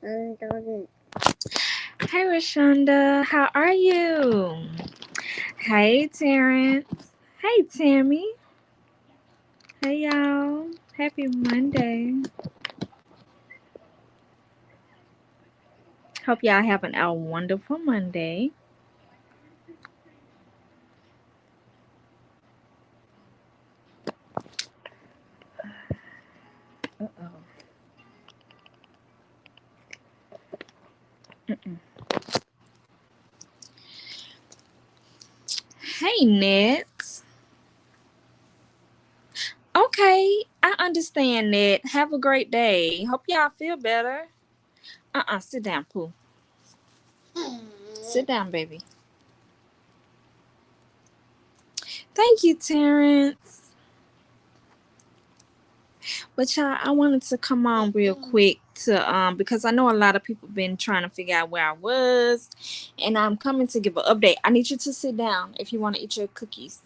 Hi, Rashonda. How are you? Hey, Terrence. Hey, Tammy. Hey, y'all. Happy Monday. Hope y'all having a wonderful Monday. Uh-oh. Mm-mm. Hey, Ned. Okay, I understand that. Have a great day. Hope y'all feel better. Sit down, Pooh. Sit down, baby. Thank you, Terrence. But y'all, I wanted to come on real quick to because I know a lot of people been trying to figure out where I was, and I'm coming to give an update. I need you to sit down if you want to eat your cookies.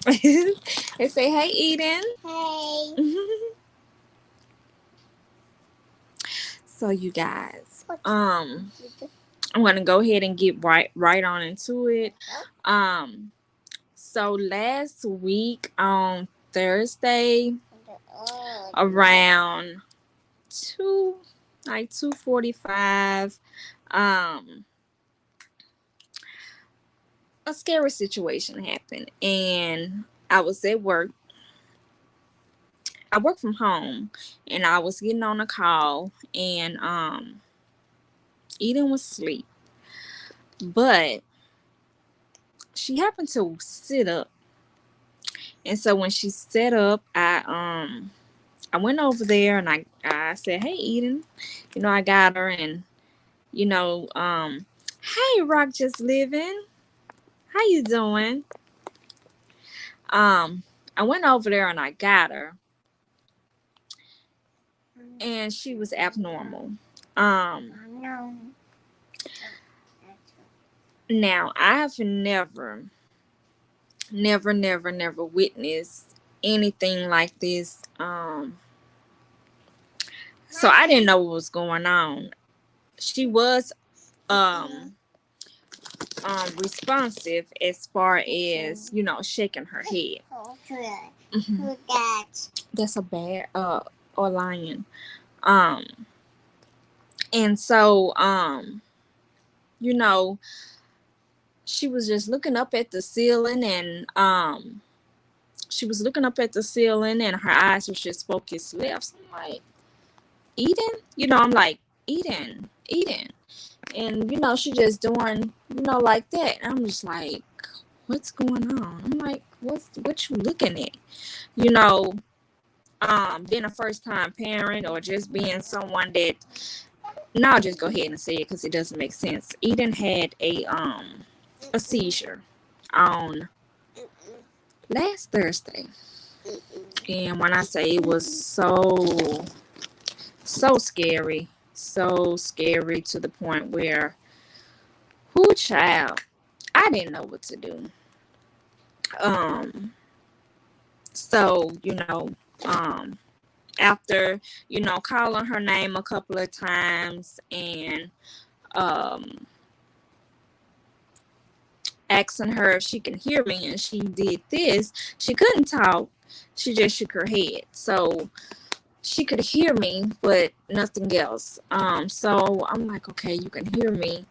They say, "Hey, Eden." Hey. So you guys, I'm gonna go ahead and get right on into it. So last week on Thursday, around 2:45, um, a scary situation happened, and I was at work. I work from home, and I was getting on a call, and Eden was asleep, but she happened to sit up, and so when she sat up, I went over there and I said, "Hey, Eden," I got her, and "Hey, Rock just living, how you doing?" Um, I went over there and I got her, and she was abnormal. Now I've never witnessed anything like this. So I didn't know what was going on. She was um responsive as far as shaking her head. Mhm. That's a bear or lion. Um and so you know she was just looking up at the ceiling, and she was looking up at the ceiling and her eyes was just focused left. So I'm like, Eden? I'm like, Eden. And she just doing, like that. And I'm just like, what's going on? I'm like, what you looking at? You know, being a first time parent or just being someone that, now I'll just go ahead and say it because it doesn't make sense. Eden had a seizure on last Thursday. And when I say it was so scary to the point where, who child, I didn't know what to do. Um, so, after, calling her name a couple of times and um asking her if she can hear me, and she did this, she couldn't talk. She just shook her head. So she could hear me, but nothing else. So I'm like, okay, you can hear me.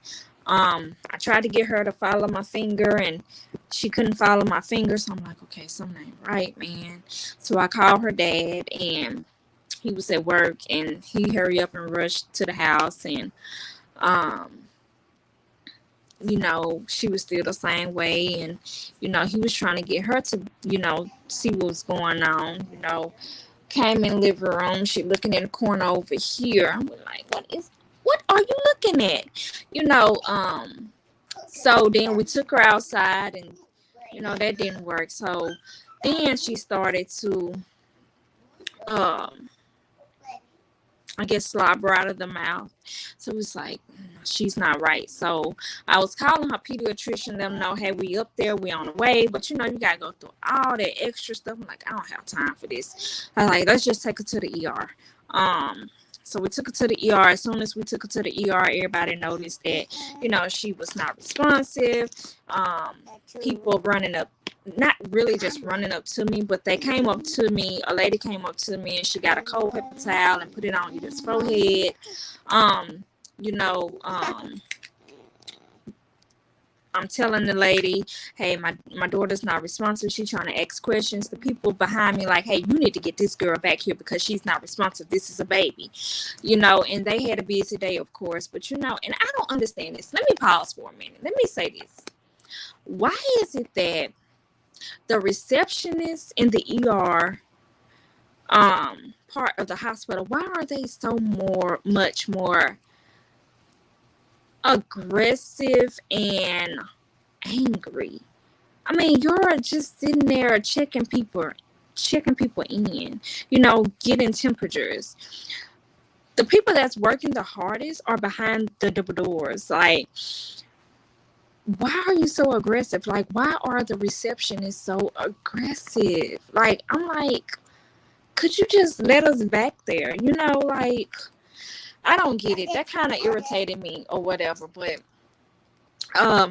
I tried to get her to follow my finger, and she couldn't follow my finger. So I'm like, okay, something ain't right, man. So I called her dad, and he was at work, and he hurried up and rushed to the house, and um, she was still the same way, and he was trying to get her to, see what was going on. Came in the living room. She looking in the corner over here. I'm like, what are you looking at? So then we took her outside, and that didn't work. So then she started to um I guess slobber out of the mouth. So it's like, she's not right. So I was calling her pediatrician, them know, hey, we up there, we on the way. But you gotta go through all that extra stuff. I'm like, I don't have time for this. I was like, let's just take her to the ER. Um, so we took her to the ER. As soon as we took her to the ER, everybody noticed that, she was not responsive. People running up, not really just running up to me, but they came up to me. A lady came up to me and she got a cold paper towel and put it on Edith's forehead. You know, I'm telling the lady, hey, my daughter's not responsive. She's trying to ask questions. The people behind me like, hey, you need to get this girl back here because she's not responsive. This is a baby, and they had a busy day, of course. But, and I don't understand this. Let me pause for a minute. Let me say this. Why is it that the receptionists in the ER part of the hospital, why are they so much more aggressive and angry? I mean, you're just sitting there checking people in, getting temperatures. The people that's working the hardest are behind the doors. Like, why are you so aggressive? Like, why are the receptionists so aggressive? Like, I'm like, could you just let us back there? Like, I don't get it. That kind of irritated me or whatever. But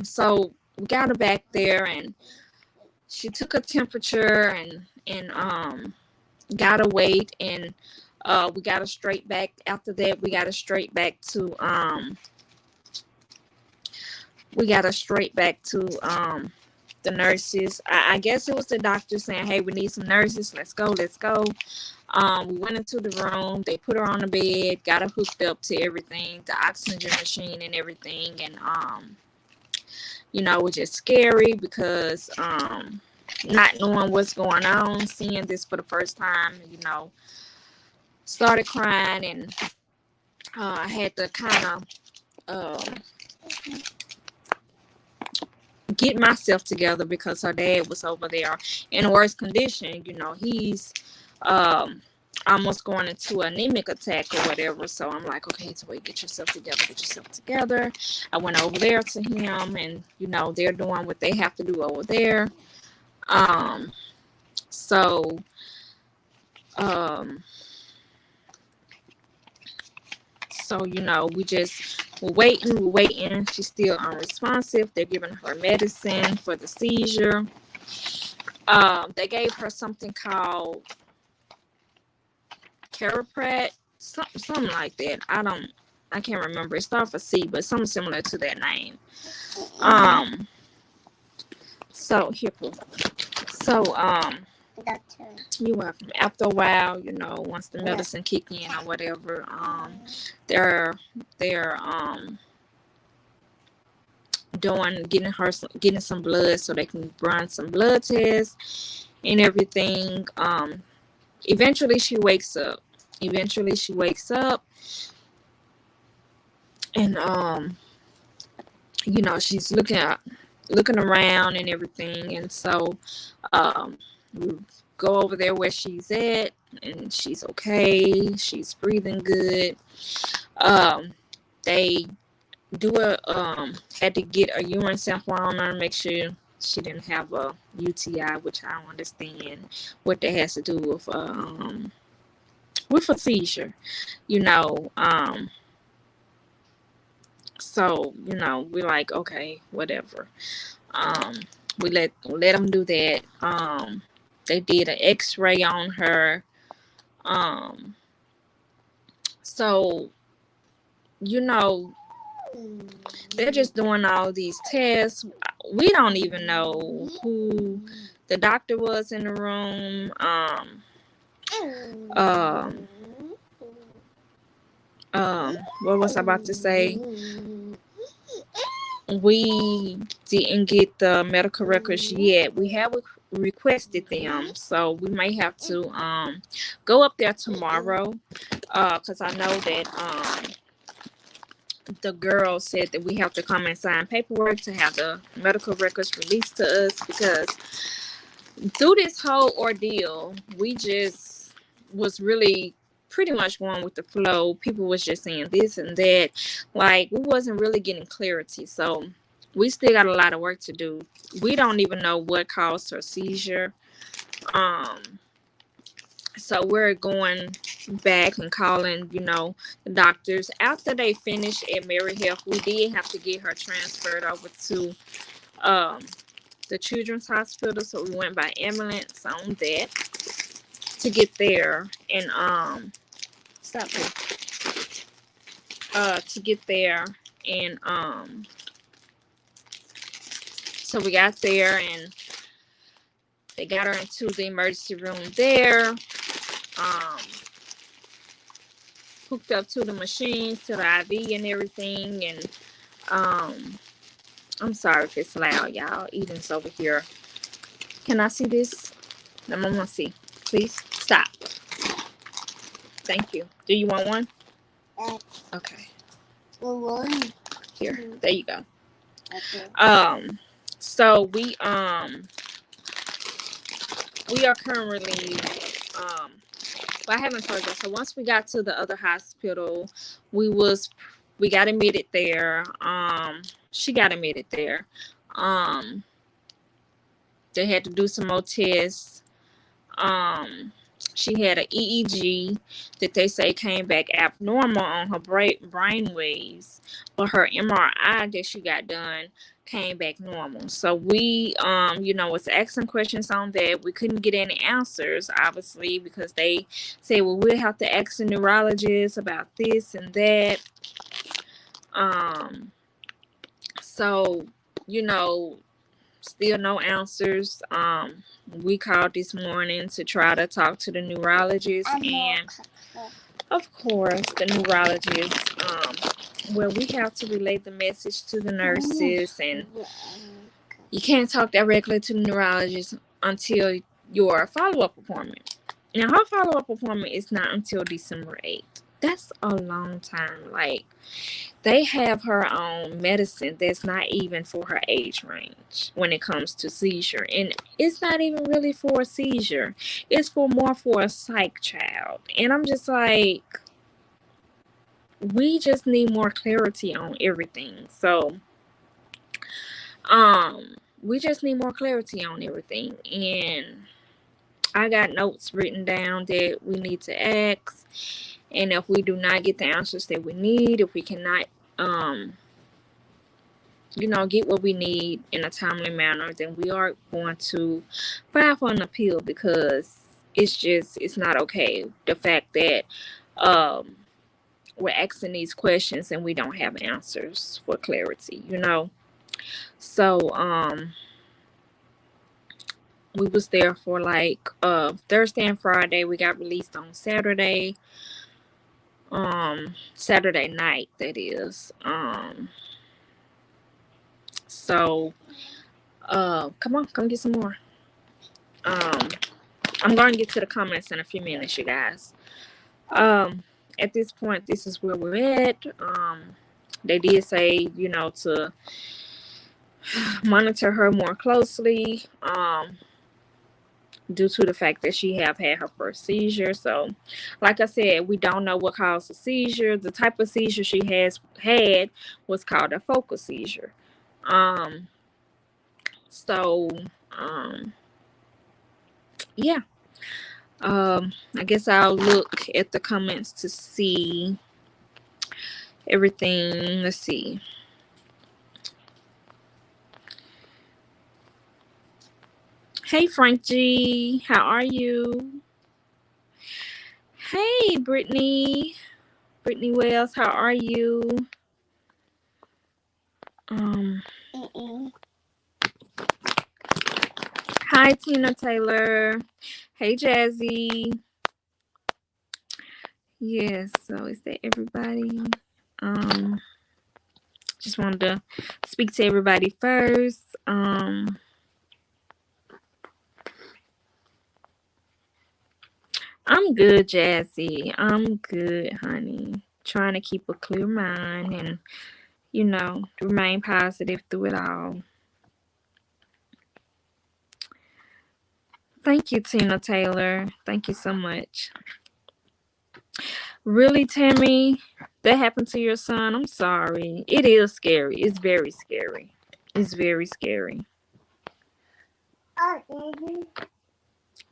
so we got her back there and she took a temperature and got her weight, and we got her straight back. After that, we got her straight back to the nurses. I guess it was the doctor saying, hey, we need some nurses. Let's go. We went into the room. They put her on the bed, got her hooked up to everything, the oxygen machine and everything. And, it was just scary because not knowing what's going on, seeing this for the first time, started crying. And I had to kind of get myself together because her dad was over there in a worse condition. He's almost going into an anemic attack or whatever. So I'm like, okay, so wait, get yourself together. I went over there to him, and they're doing what they have to do over there. So we're waiting. She's still unresponsive. They're giving her medicine for the seizure. They gave her something called Caraprat, something like that. I can't remember. It starts with C, but something similar to that name. So here, you're welcome. After a while, once the medicine kick in or whatever, they're getting some blood so they can run some blood tests and everything. Eventually she wakes up, and she's looking around and everything. And so we go over there where she's at, and she's okay. She's breathing good. They had to get a urine sample on her, make sure she didn't have a UTI, which I don't understand what that has to do with a seizure, So, we're like, okay, whatever. We let them do that. They did an X-ray on her. So, they're just doing all these tests. We don't even know who the doctor was in the room. What was I about to say? We didn't get the medical records yet. We have requested them, so we may have to go up there tomorrow, because I know that the girl said that we have to come and sign paperwork to have the medical records released to us, because through this whole ordeal, we just was really pretty much going with the flow. People was just saying this and that. Like, we wasn't really getting clarity. So we still got a lot of work to do. We don't even know what caused her seizure. So we're going back and calling, the doctors. After they finished at Mary Health, we did have to get her transferred over to um, the Children's Hospital. So we went by ambulance on that to get there. And stop there. To get there. And so we got there and they got her into the emergency room there. Hooked up to the machines, to the IV and everything. And I'm sorry if it's loud, y'all. Eden's over here. Can I see this? I'm gonna see. Please stop. Thank you. Do you want one? Okay. Here. There you go. So we are currently I haven't told you. So once we got to the other hospital, we got admitted there. She got admitted there. They had to do some more tests. She had an EEG that they say came back abnormal on her brain waves, but her MRI that she got done came back normal. So we, was asking questions on that. We couldn't get any answers, obviously, because they say, well, we'll have to ask the neurologist about this and that. So, still no answers. We called this morning to try to talk to the neurologist, and of course the neurologist, we have to relay the message to the nurses, and you can't talk directly to the neurologist until your follow-up appointment. Now her follow-up appointment is not until December 8th. That's a long time. Like, they have her on medicine that's not even for her age range when it comes to seizure. And it's not even really for a seizure. It's more for a psych child. And I'm just like, we just need more clarity on everything. So, we just need more clarity on everything. And I got notes written down that we need to ask. And if we do not get the answers that we need, if we cannot, get what we need in a timely manner, then we are going to file for an appeal, because it's not okay. The fact that we're asking these questions and we don't have answers for clarity, So we was there for like Thursday and Friday. We got released on Saturday. Saturday night, that is. So come get some more. I'm going to get to the comments in a few minutes, you guys. At this point, this is where we're at. They did say, to monitor her more closely, due to the fact that she have had her first seizure. So, like I said, we don't know what caused the seizure. The type of seizure she has had was called a focal seizure. Yeah. I guess I'll look at the comments to see everything. Let's see. Hey, Frank G. How are you? Hey, Brittany Wells. How are you? Hi, Tina Taylor. Hey, Jazzy. Yes, so is that everybody? Just wanted to speak to everybody first. I'm good, Jazzy. I'm good, honey. Trying to keep a clear mind and, remain positive through it all. Thank you, Tina Taylor. Thank you so much. Really, Tammy? That happened to your son? I'm sorry. It is scary. It's very scary. It's very scary.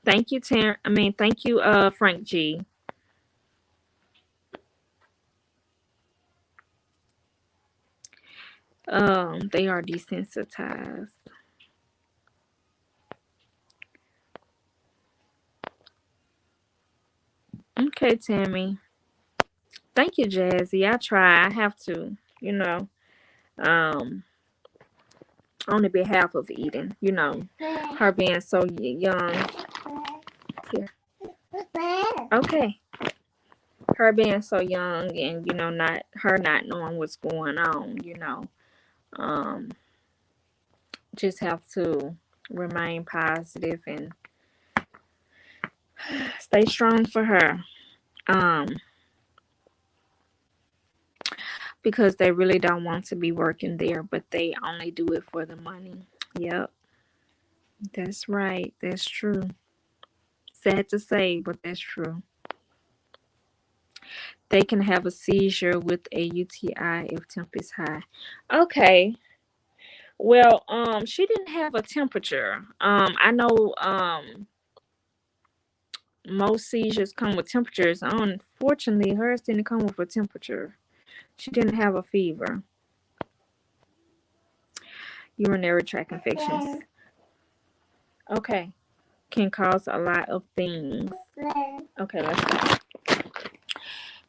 Thank you, thank you, Frank G. They are desensitized. Okay, Tammy. Thank you, Jazzy. I try. I have to, um, on the behalf of Eden, her being so young. Here. Okay. Her being so young and, not knowing what's going on, um, just have to remain positive and stay strong for her. Um, because they really don't want to be working there, but they only do it for the money. Yep, that's right. That's true. Sad to say, but that's true. They can have a seizure with a UTI if temp is high. Okay. Well, she didn't have a temperature. I know most seizures come with temperatures. Unfortunately, hers didn't come with a temperature. She didn't have a fever. Urinary tract infections. Okay. Can cause a lot of things. Okay, let's go.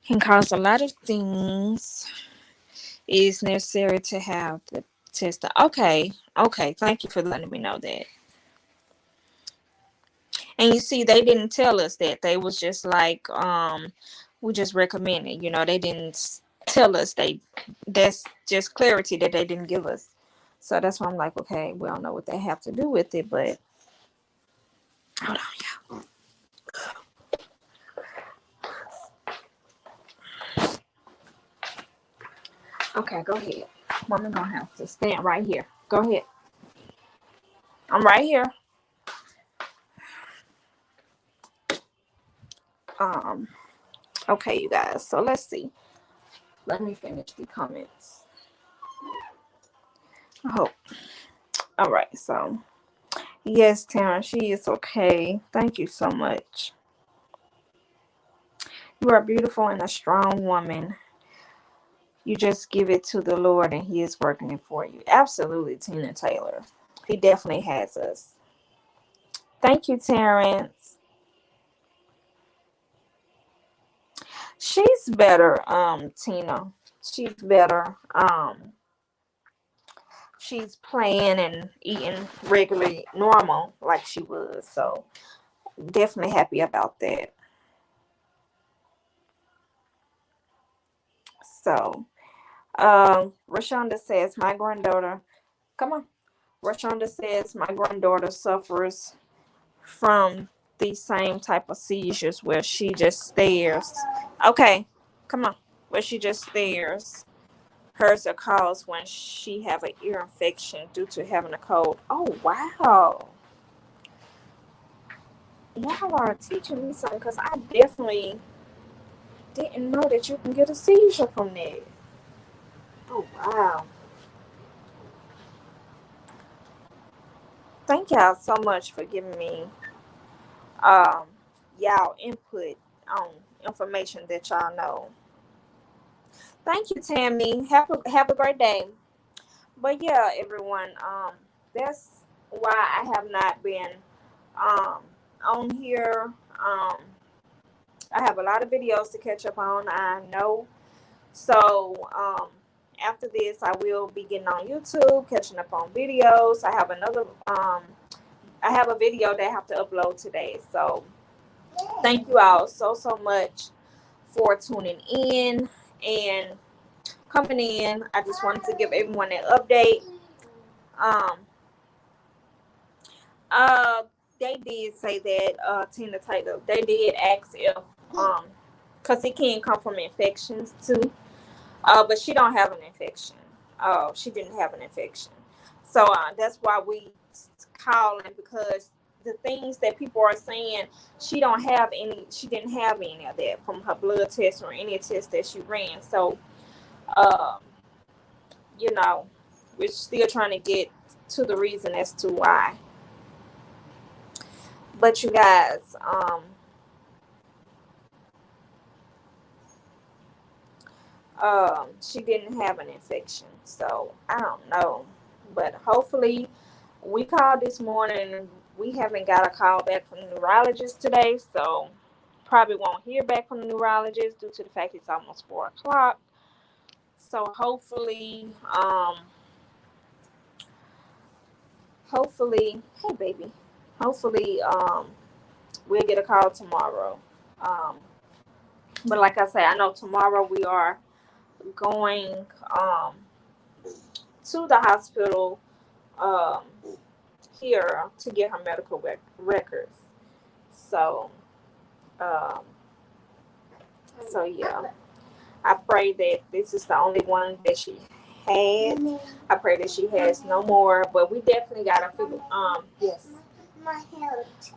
Can cause a lot of things. It is necessary to have the test. Okay. Thank you for letting me know that. And you see, they didn't tell us that. They was just like, we just recommended. They didn't tell us. That's just clarity that they didn't give us. So that's why I'm like, okay, we don't know what they have to do with it, but hold on, yeah. Okay, go ahead. Mama gonna have to stand right here. Go ahead. I'm right here. Okay, you guys. So let's see. Let me finish the comments. I hope. All right. So yes, Taryn, she is okay. Thank you so much. You are beautiful and a strong woman. You just give it to the Lord and He is working it for you. Absolutely, Tina Taylor. He definitely has us. Thank you, Terrence. She's better, Tina. She's better. She's playing and eating regularly normal like she was. So definitely happy about that. So Rashonda says my granddaughter, come on. Rashonda says my granddaughter suffers from the same type of seizures where she just stares. Okay, come on. Where she just stares. Hers are caused when she have an ear infection due to having a cold. Oh wow. Y'all are teaching me something because I definitely didn't know that you can get a seizure from that. Oh wow. Thank y'all so much for giving me um y'all input on information that y'all know. Thank you, Tammy. Have a great day. But yeah, everyone, that's why I have not been um on here. I have a lot of videos to catch up on, I know. So after this I will be getting on YouTube, catching up on videos. I have a video that I have to upload today. So thank you all so much for tuning in and coming in. I just wanted to give everyone an update. Uh, they did say that Tina Taylor. They did ask if because it can come from infections too. But she don't have an infection. She didn't have an infection, so that's why we calling, because the things that people are saying, she don't have any. She didn't have any of that from her blood test or any test that she ran. So, um, we're still trying to get to the reason as to why. But you guys, she didn't have an infection, so I don't know. But hopefully, we called this morning and we haven't got a call back from the neurologist today, so probably won't hear back from the neurologist due to the fact it's almost 4 o'clock. So hopefully, hey baby, hopefully, we'll get a call tomorrow. Um, but like I say, I know tomorrow we are going to the hospital um, here to get her medical records. So, um, so yeah, I pray that this is the only one that she had. I pray that she has no more. But we definitely got to figure. Yes.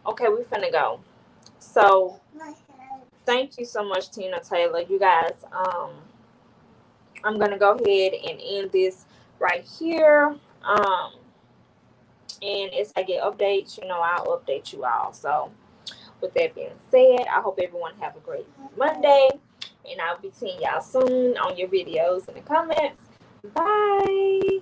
Okay, we finna go. So, thank you so much, Tina Taylor. You guys, I'm gonna go ahead and end this right here. And as I get updates, I'll update you all. So with that being said, I hope everyone have a great Monday, and I'll be seeing y'all soon on your videos in the comments. Bye.